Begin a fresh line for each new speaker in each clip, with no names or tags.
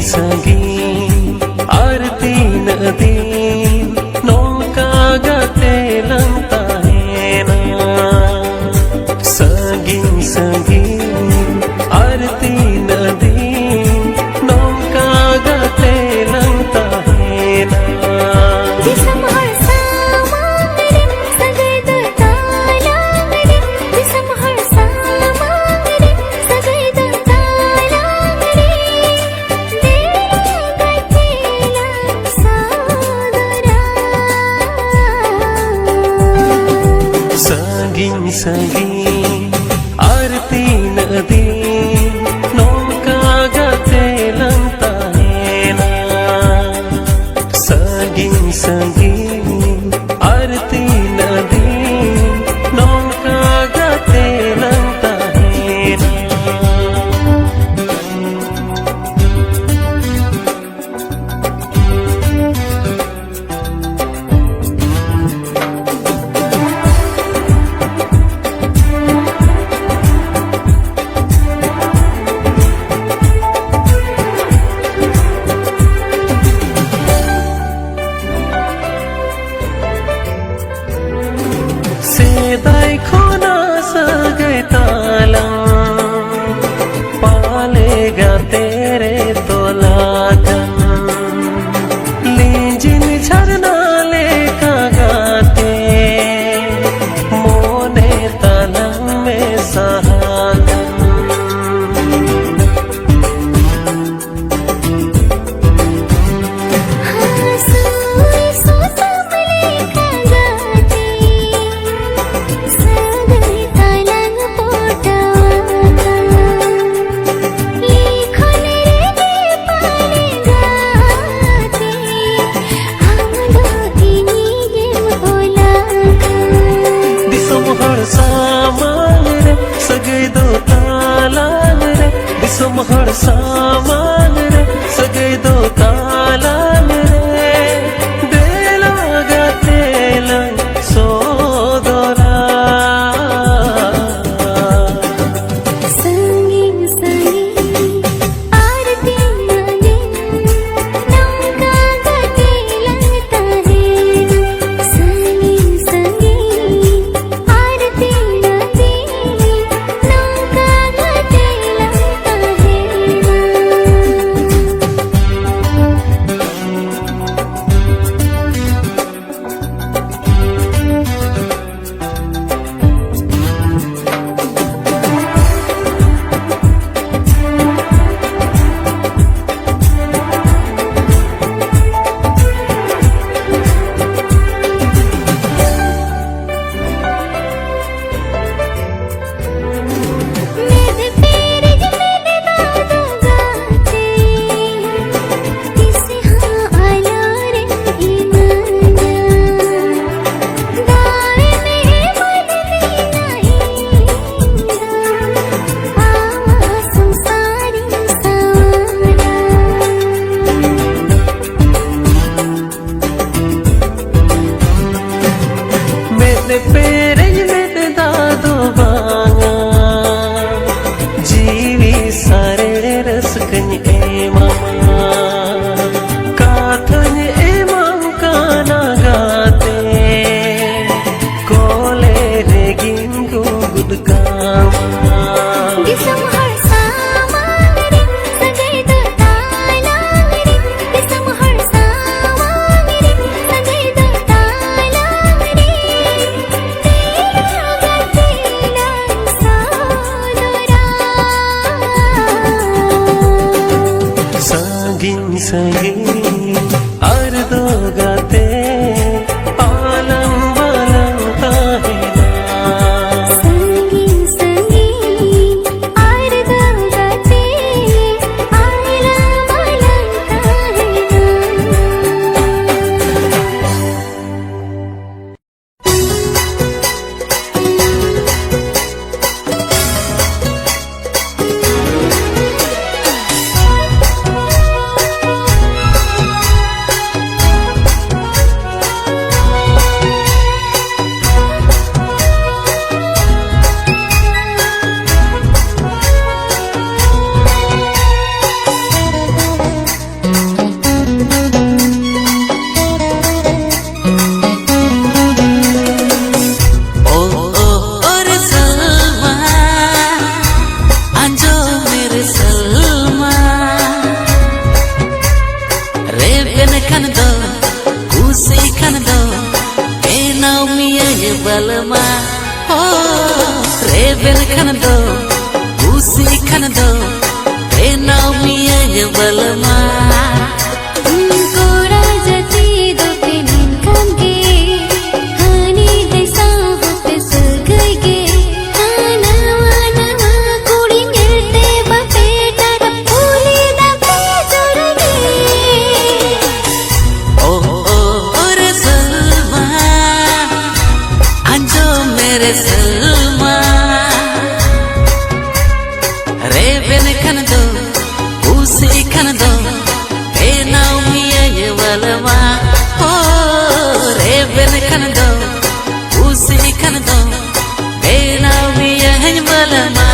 Saging arti na din nong kagate lang tahena. Saging arti na din nong kagate lang tahena. Saging arti na din nong kagate lang tahena. Saging arti na din nong kagate lang tahena. Seday ko na sagay talang palega tere tolagan लीजिन झरना ले कागाते मोने तलंग में सहागन महर सामान रे सगे दो तालान रे देला गतेला सोदरा संगीन आरती नाले नौका गतेला ताहेना संगीन आरती नाले नौका गतेला पेरे में दादो बांगा जीवी सारे रसकन ए मामा काथन ए मांका गाते कोले रे गिंगु गुदकामा Saging ardo gate alam balang tahena Saging ardo gate alam balang tahena
खान दो उसी खान दो बेनाव मिया ये वालमा हो रे बेन खान दो उसी खान दो बेनाव मिया ये वालमा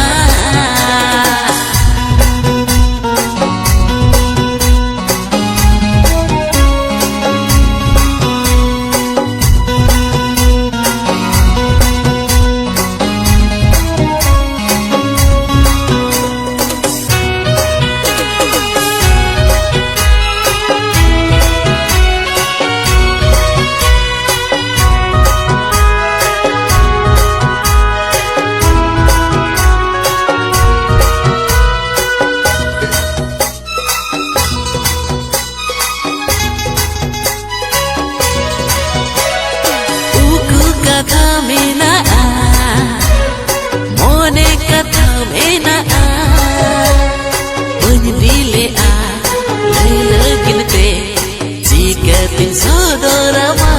kata menaa mone kata menaa penyedile a lelagin te jika tin saudara ma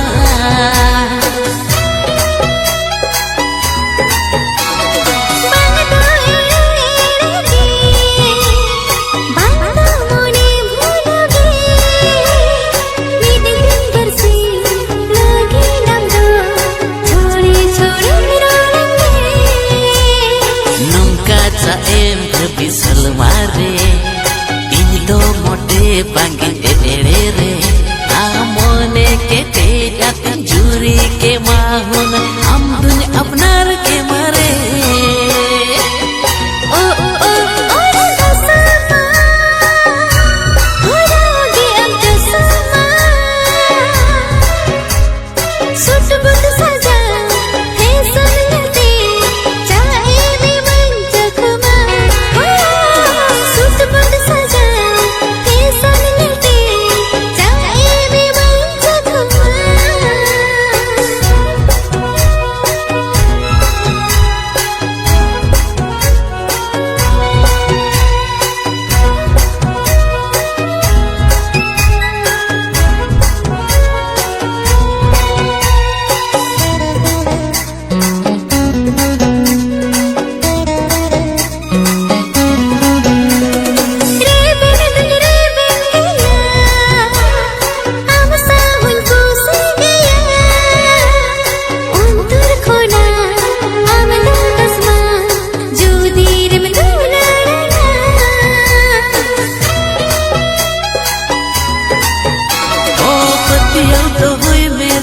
salmare ini do mode bangin ere re amone ke te jatan juri ke mahun हम दुनिया अपनार के मरे ओ ओ ओ दसमा हो जाओगे अब दसमा सुट बुट सजा है सुनते चाहे भी मन जख्मा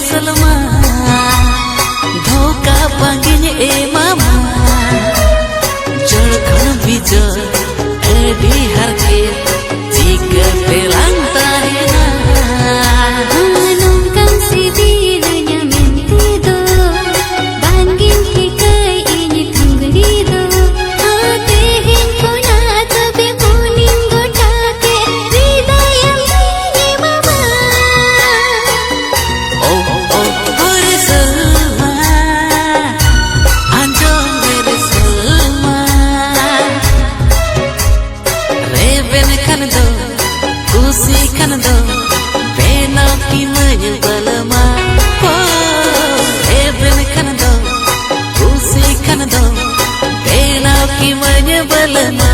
सलमा धोका बांगिन ए मामा जड़खन बिजर एडी हर के जीका पेलांता है ना नोंकन सीधी नया मेंती दो बांगिन की कई इनी थंगड़ी दो आते हैं कोना तबे मुनिन गोटा के हृदय में मामा usi kan do benaw ki manya balama ho eben kan do usi kan do benaw ki manya balama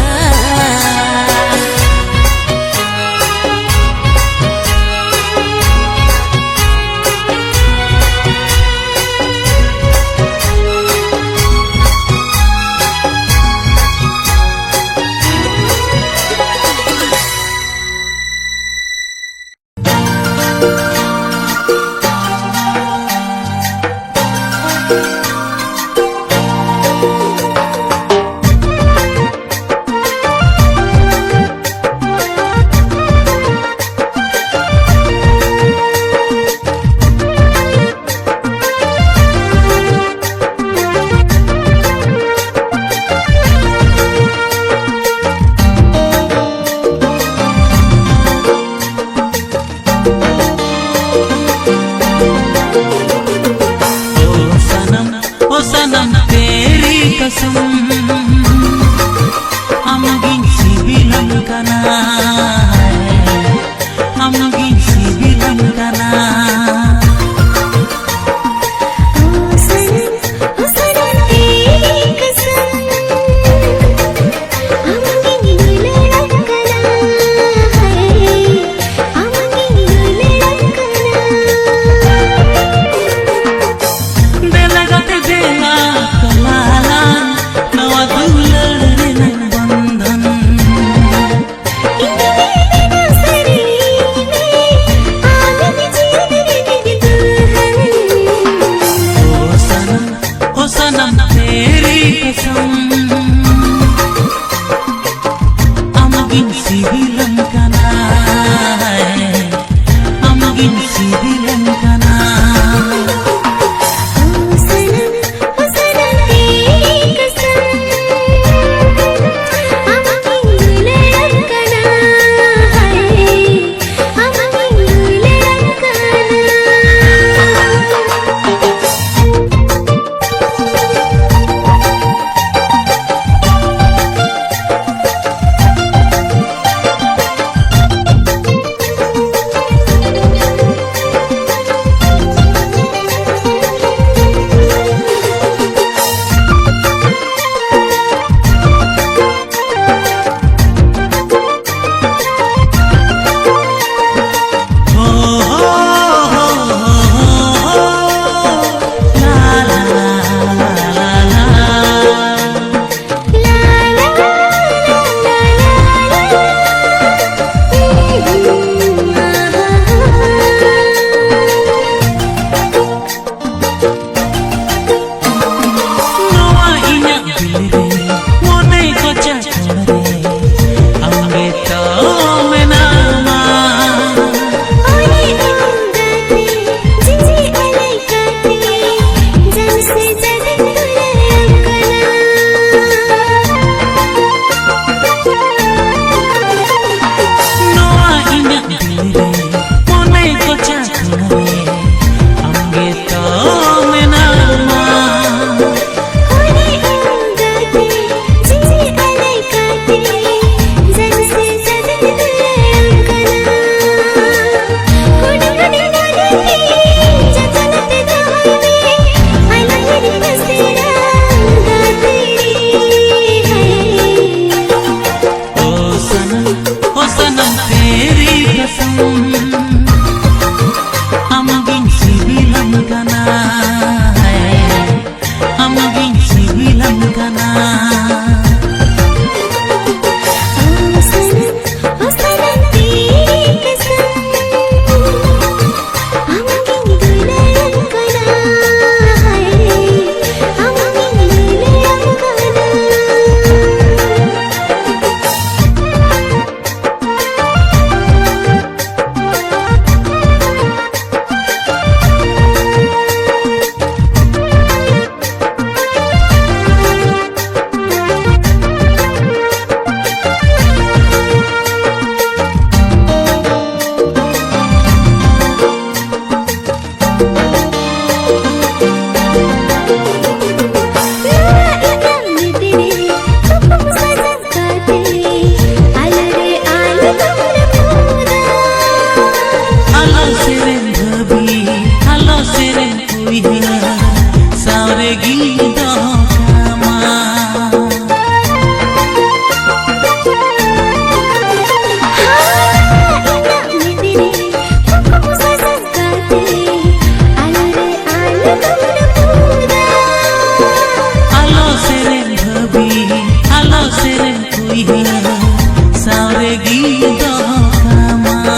सारे गीत कामा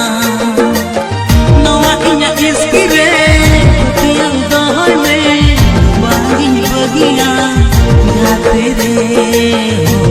नवा इnya iskire tiang dohne bagi bagia gate re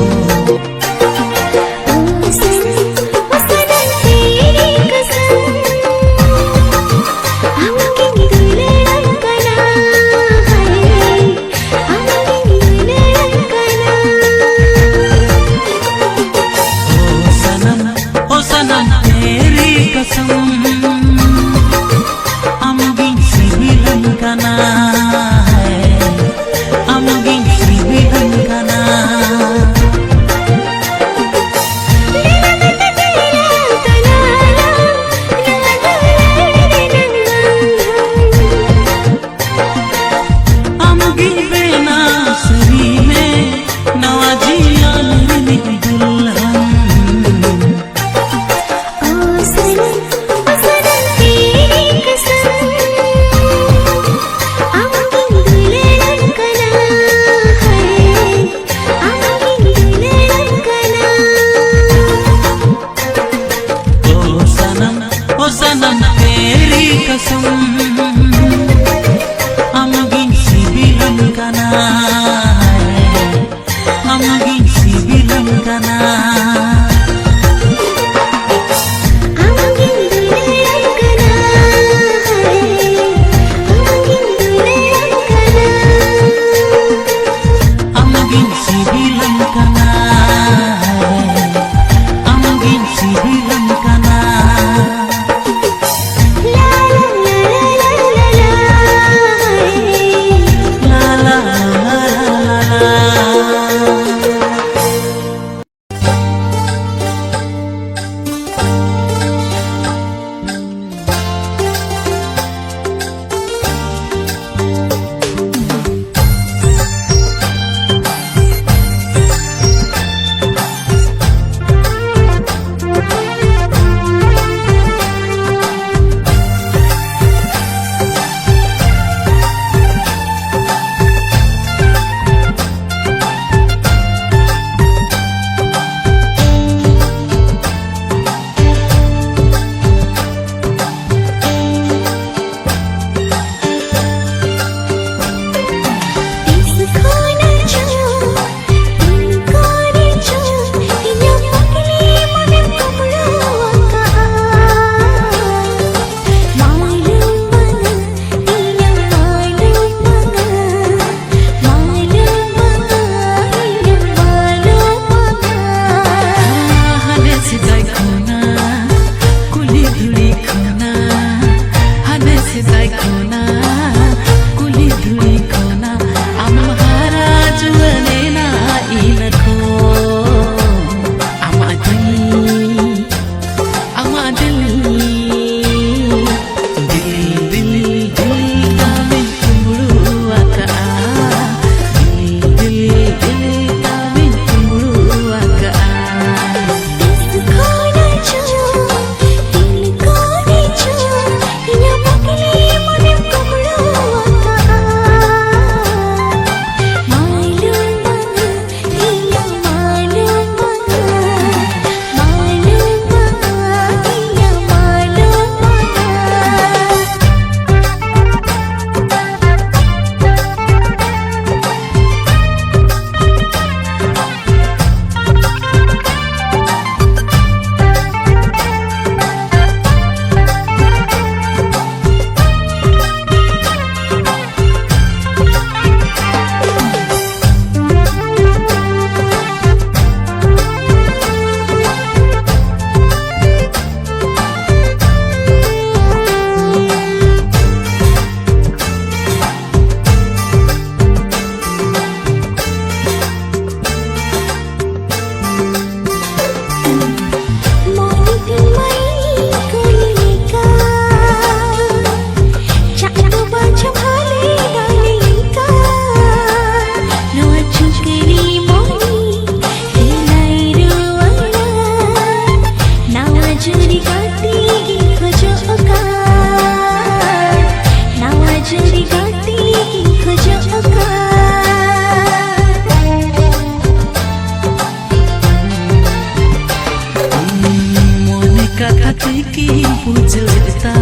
kata tiki pujelita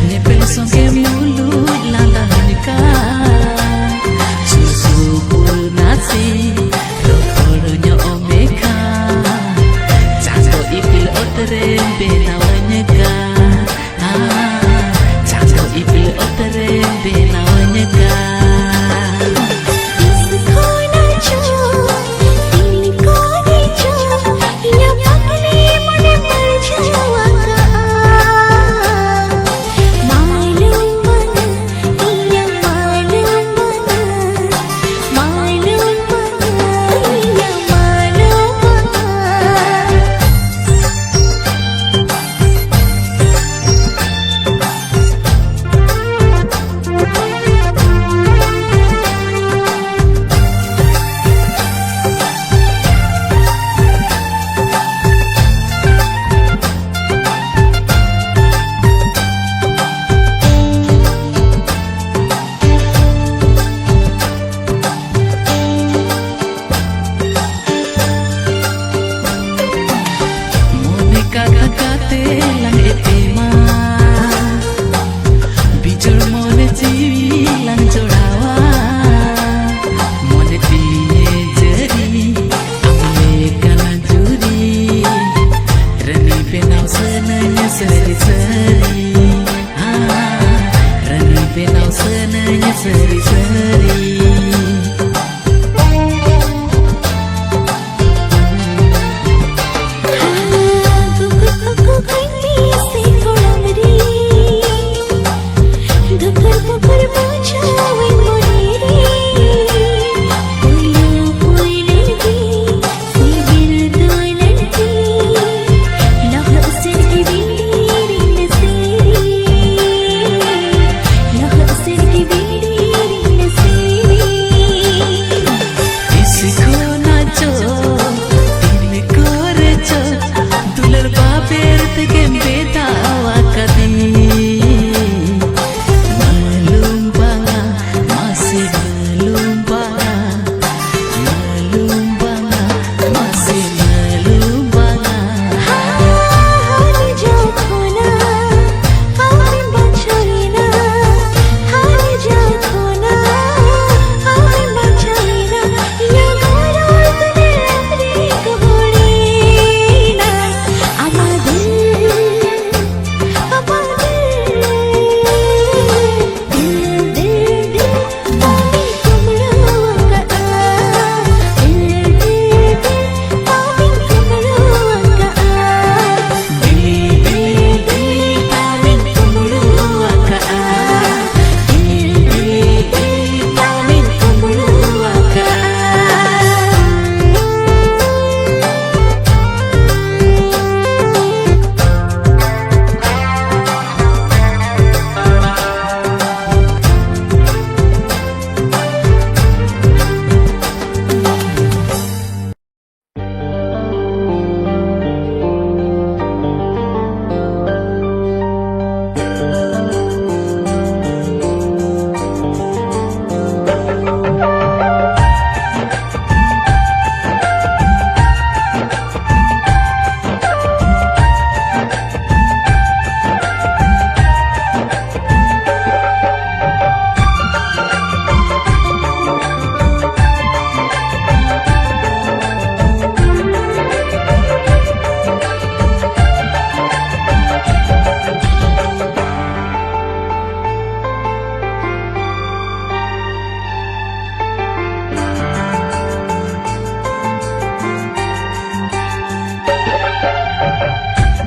Nepel songe mulut lalanika Susu nasi Rokornya omeka Canto ipil oterem benawanyaka Canto ipil oterem benawanyaka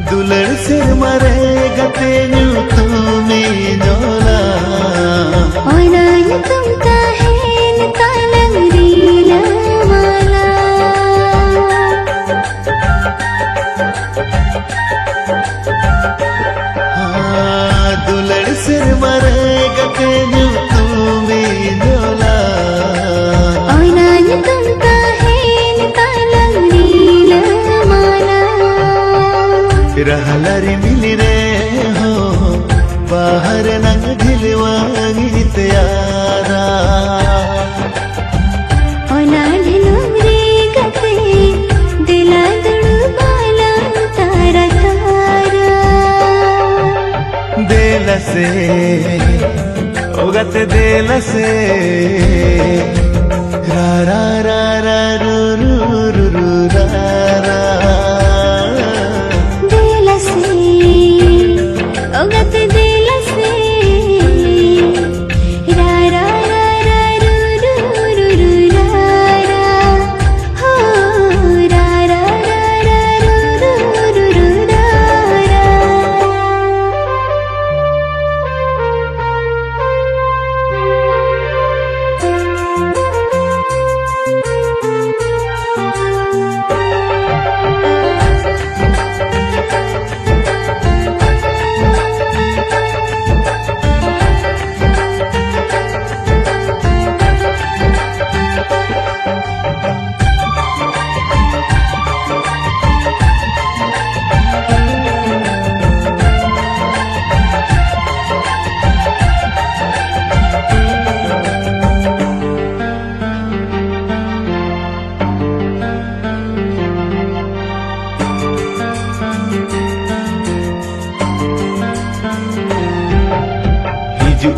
दुलड़ से मरेगा तेनू तुम्हें नोला
और तुम काहेन कालंगरीला माला
दुलड़ से मरेगा तेनू तुम्हें नोला
और तुम काहेन कालंगरीला माला
रहलरी मिली रे हो बाहर नंग ढिलवांगी त्यारा
और ना ढिलुम रे गते दिला दुड़ू बाला
दिल से रा रा रा रा रू रू रू रू रा रा
दिल से ओगत दिल से रा रा रा रा रू रू रू रू रा रा हो रा रा रा रा रू रू रू रू रा रा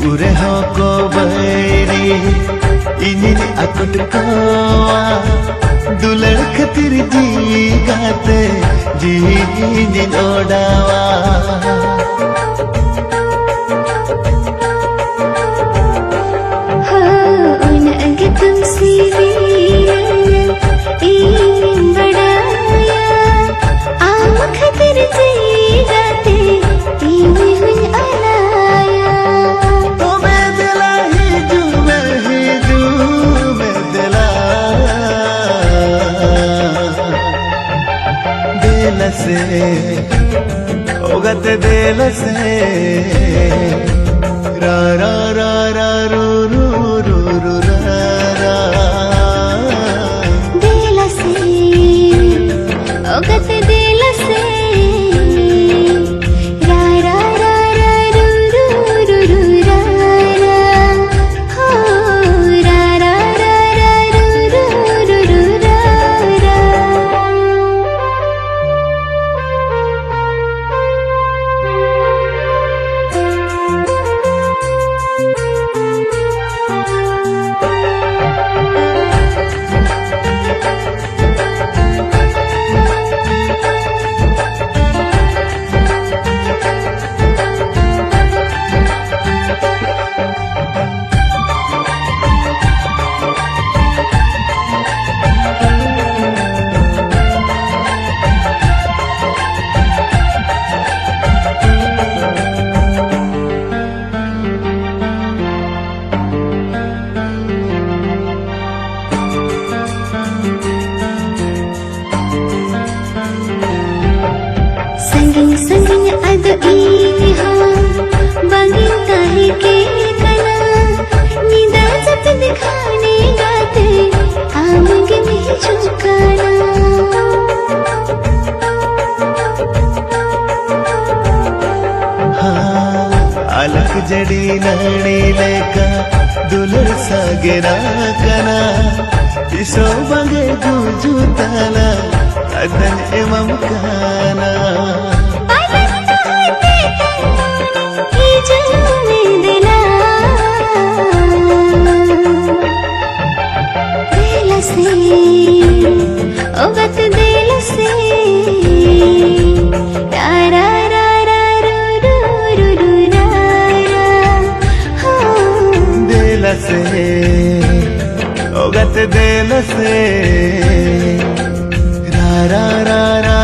Jure hoko bairi ini akut kawa dular khatir ji gate ji din odawa
हो उन अंग तुमसे इन बड़ाया आम खतर जी गाते तीन हुन अलाया
ओ मैं दिला ही जू मैं दिला दिल से ओगत दिल से रा रा रा रा रू रू रू रू रा रा
दिल से ओगत दिल से रा रा रा रा रू रू रू रू रा रा हो रा रा रा रा रू रू रू रू रा रा संगिन संगिन अद ई हो बंगिन काहे के कना निदा जब दिखाने गाते आमग में झुकाना
अलक जड़ी नड़ी लेका दुलर सागेरा कना इसो बगे गुजू तला अदन एवं काना
ओगत दिल से रा रा रा रा रू रू रू रू रा रा हो
दिल से ओगत दिल से रा रा रा रा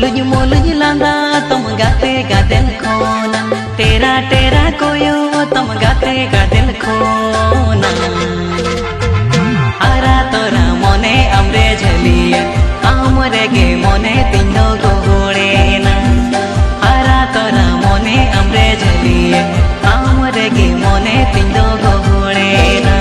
मुलुज लांदा तुम गाते गादेल खोना तेरा तेरा कोयो तुम गाते गादेल खोना आरा तोरा मोने अमरे झलिया आमरे गे मोने तिंदो गोहोड़ेना आरा तोरा मोने अमरे झलिया आमरे गे मोने तिंदो गोहोड़ेना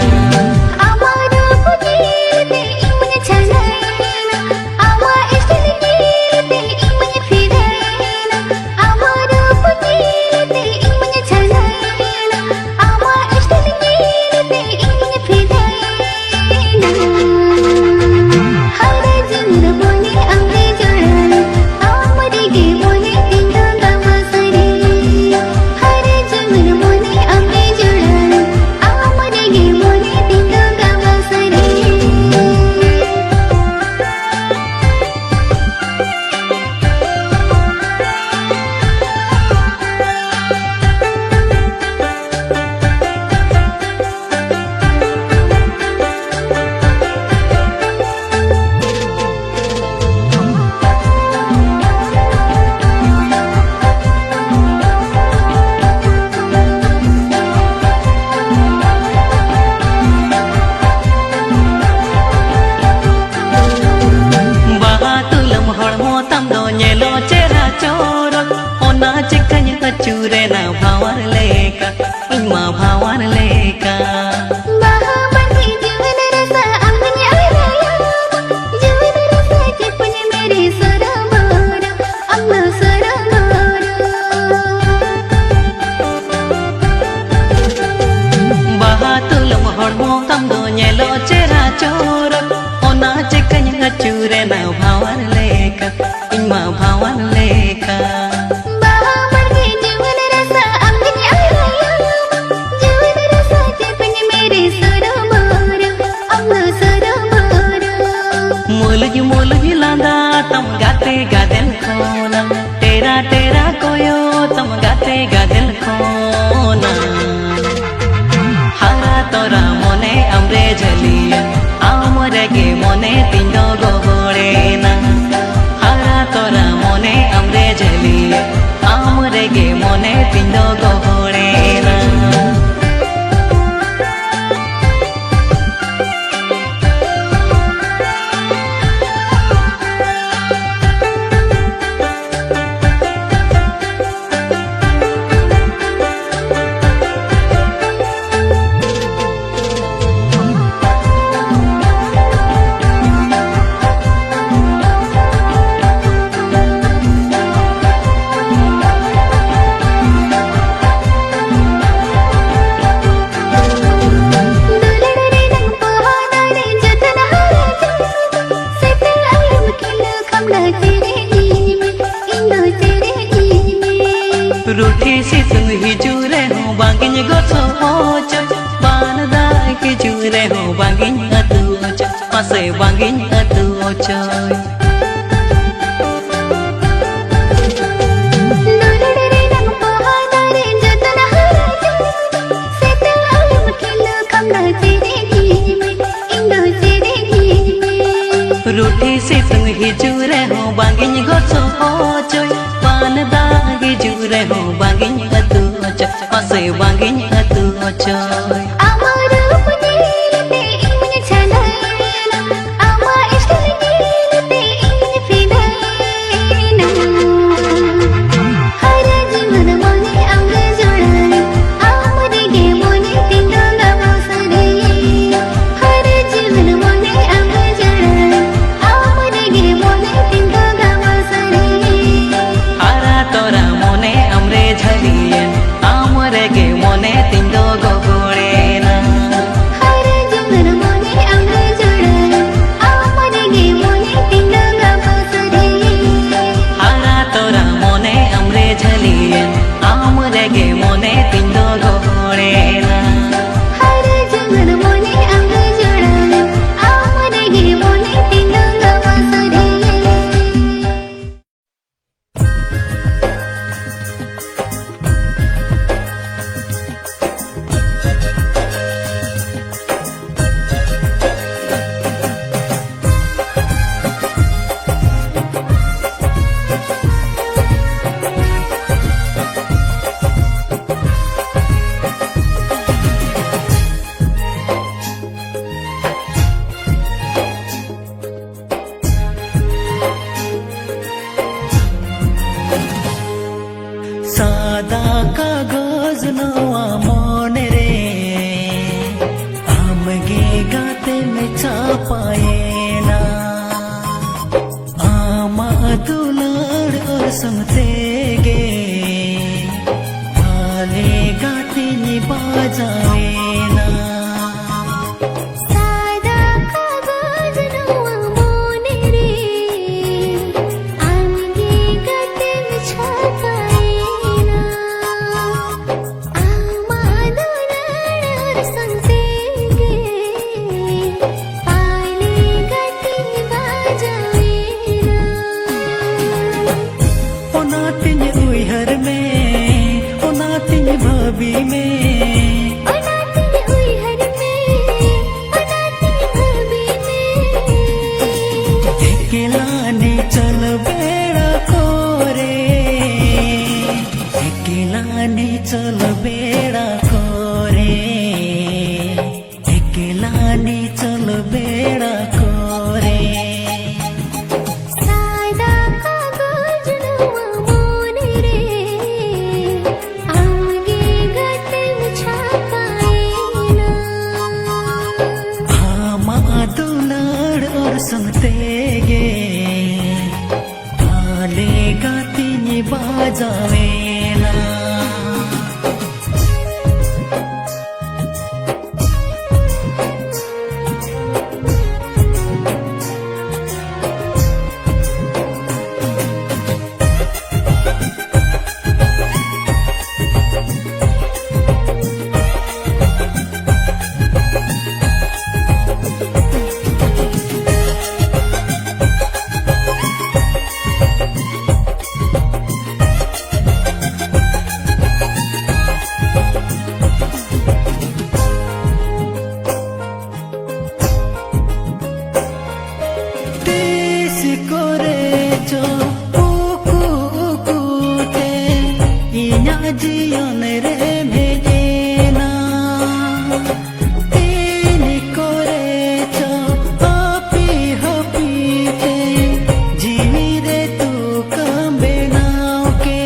चूरे ना भावर लेका इमा भावर लेका
महाबंदी जीवन रसा अंगने आया जीवन रसा चिपन मेरे सरमार अम्मा सरमार
बाहा तुलम हड़मो कम दो नेलो चेहरा चोर ओना चिकन चूरे ना भावर लेका इमा भावर लेका मुलुज लांदा तुम गाते गादेल खोना तेरा तेरा कोयो तुम गाते गादेल खोना हारा तोरा मोने अमरे झलिया आमरे गे मोने तिंदो गोहोड़ेना हारा तोरा मोने अमरे झलिया आमरे गे मोने तिंदो गोहोड़ेना रूठी सी तुम ही जूरे हो बांगिन गोसो होच बानदा के जूरे हो बांगिन अतुच पासे बांगिन अतुच रूठी सी तुम ही जूरे हो बांगिन गोसो होच बानदा के जूरे हो बांगिन अतुच पासे बांगिन अतुच गे मोने तिंदो गोहोड़े सादा कागज नवा मने रे आमगे गाते में छापाएना आमा दुलार और समतेगे आले गाते नि बाजावेना
सादा कागज नवा मोने रे आमगे गाते में छापाएना आमा दुलार और समतेगे आले गाते नि बाजावेना
ओनातिन उइहर में ओनातिन भाभी में
अनातिन उइहर में अनातिन भाभी में
एकेलानी चल बेड़ा कोरे एकेलानी चल बेड़ा कोरे एकेलानी चल बेड़ा कोरे
सादा कागज नवा मोने रे आमगे गाते में छापाएना
आमा दुलार और समतेगे आले गाती नि बाजावेना Kore-cho uku-ukute inya jiyon remedena Tini kore-cho happy-happy-te jivire tu kambe nauke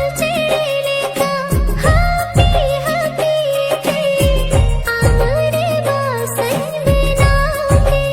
चेले का हैप्पी हैप्पी थे आमरे बासन में नाके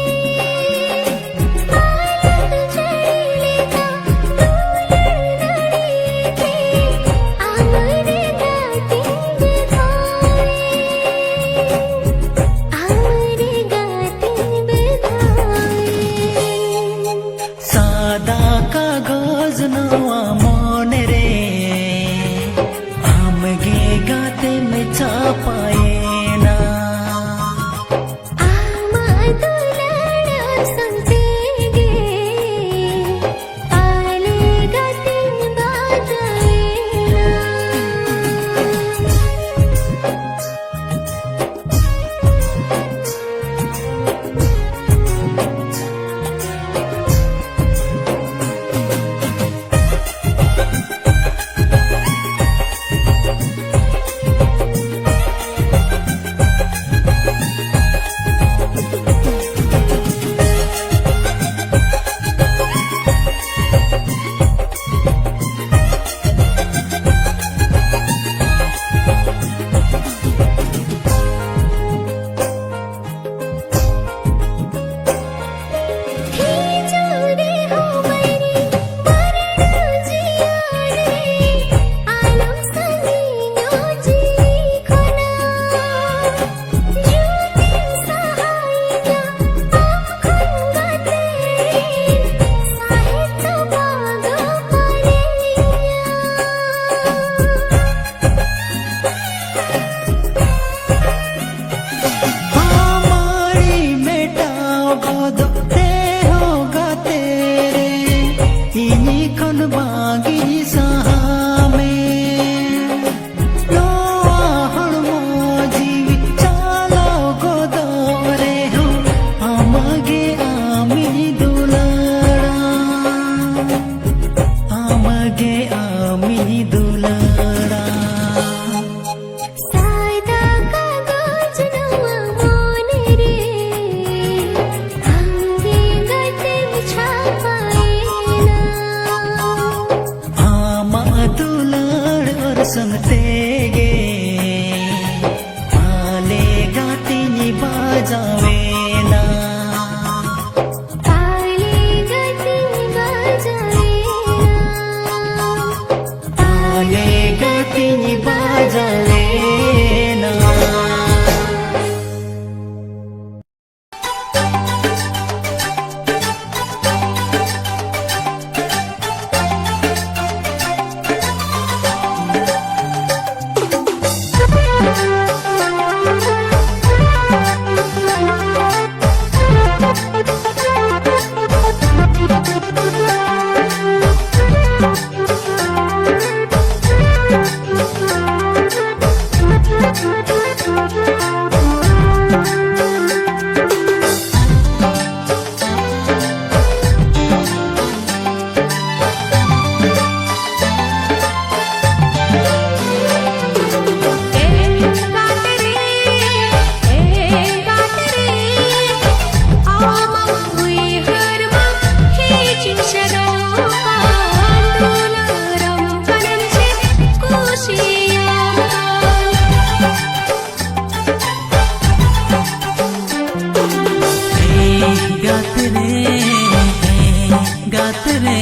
gatre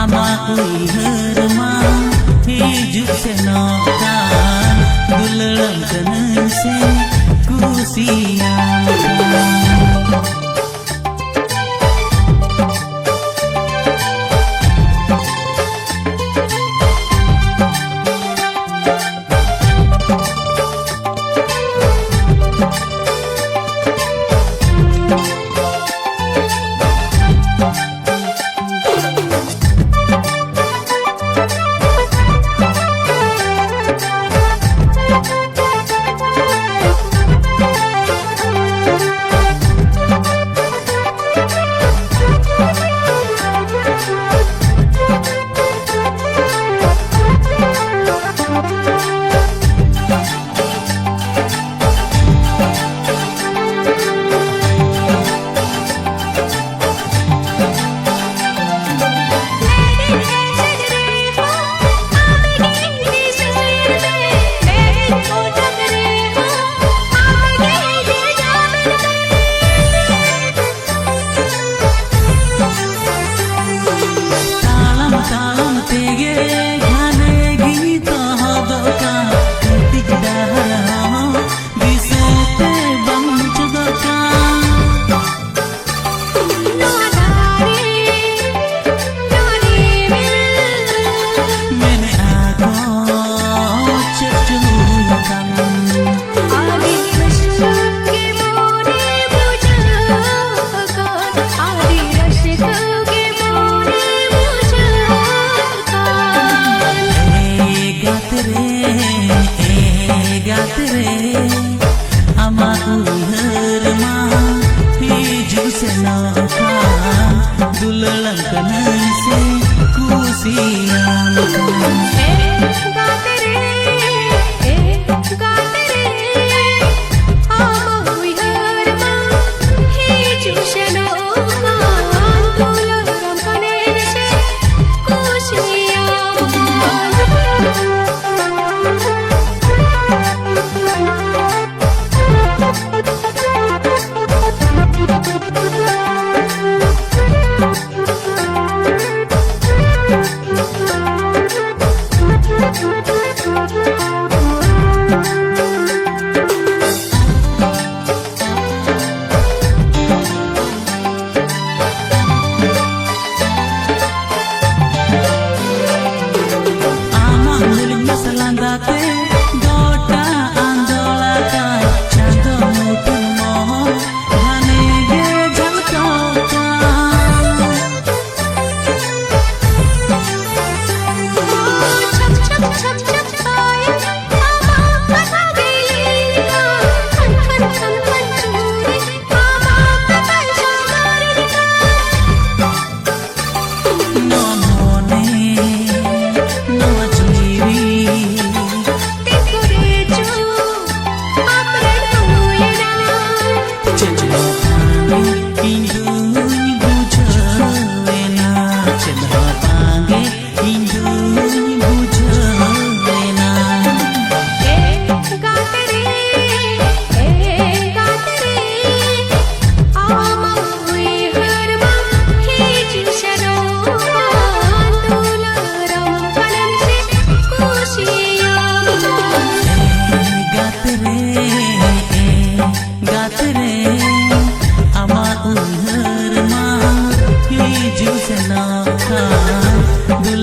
ama uiharma hijuk senokan dulelam kanan se kusiyan dulelang kanan se kusiyan dulelang kanan se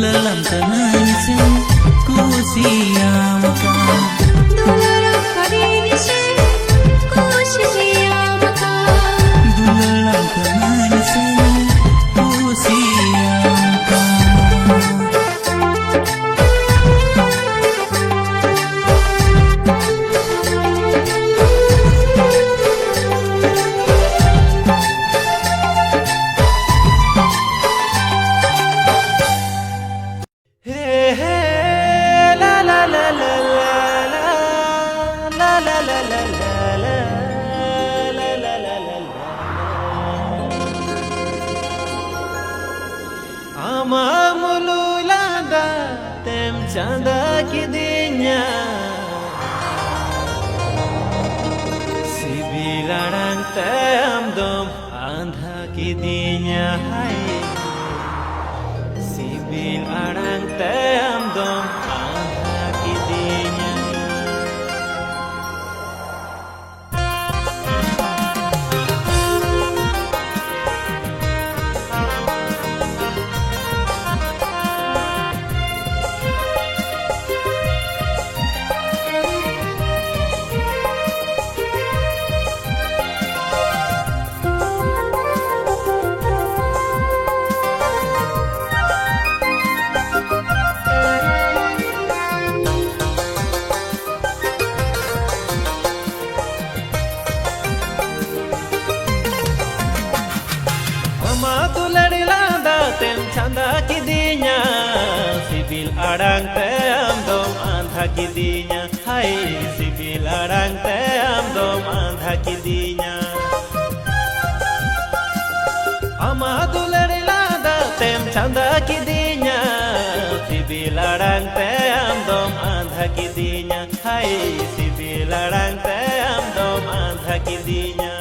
kusiyan dulelang kanan se kusiyan dulelang kanan se kusiyan
Mamululada tem chanda kidinya sibilarang tem dom kidinya hai sibil arang tem dom angha kidinya. Tem canda kidinya sibil arang tem dom andha kidinya hai sibil arang tem dom andha kidinya ama dulare lada tem canda kidinya sibil arang tem dom andha kidinya hai sibil arang tem dom andha kidinya.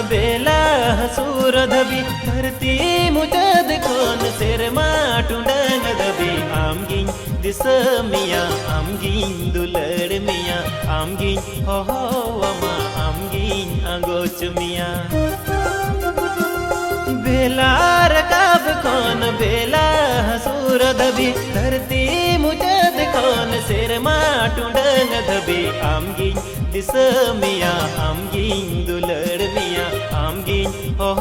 बेला हसूर धबी धरती मुजद कोन सिर माटुंडंग धबी आमगिन दिस मिया आमगिन दुलड़ मिया आमगिन हो अमा आमगिन अंगोच मिया बेला रकाब कोन बेला हसूर धबी धरती मुजद कोन सिर माटुंडंग धबी आमगिन दिस मिया आमगिन दुलड़ मिया आमगिन हो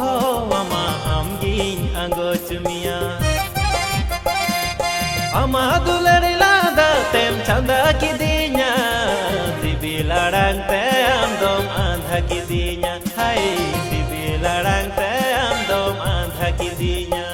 अमा आमगिन अंगोच मिया ama दुलड़ लादा tem canda kidinya sibil arang tem dom andha kidinya hai sibil arang tem dom andha kidinya.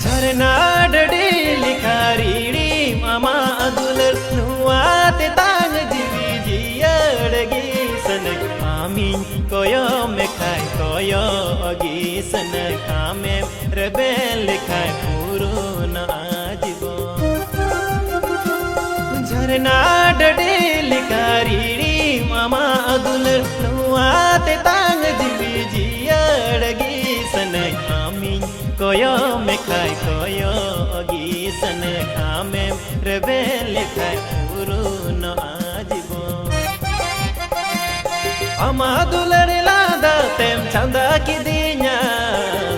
झरना डडी लिखारीडी मामा दुलर नुआते तांग जीवी जियड़गी सनक आमीन कोयो में खाय कोयो अगी सनक आमे रबेल लिखाय पूरो न आजिबो झरना डडी लिखारीडी मामा दुलर नुआते तांग जीवी जियड़गी सनक आमीन कोयो में खाय कोयो अगी सन खामे रबेल खाय पूरो न आजिबो ama दुलड़ लादा tem canda kidinya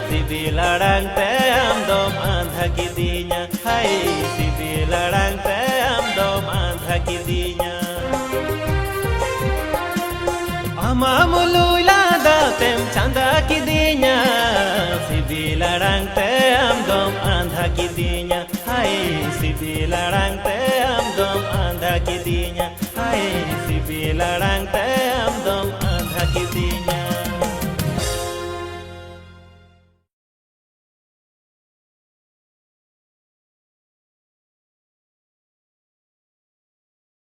sibil arang tem dom andha kidinya hai sibil arang tem dom andha kidinya ama mului lada tem canda kidinya sibil arang tem dom andha kidinya hai sibil arang tem dom andha kidinya hai sibil arang tem dom andha kidinya.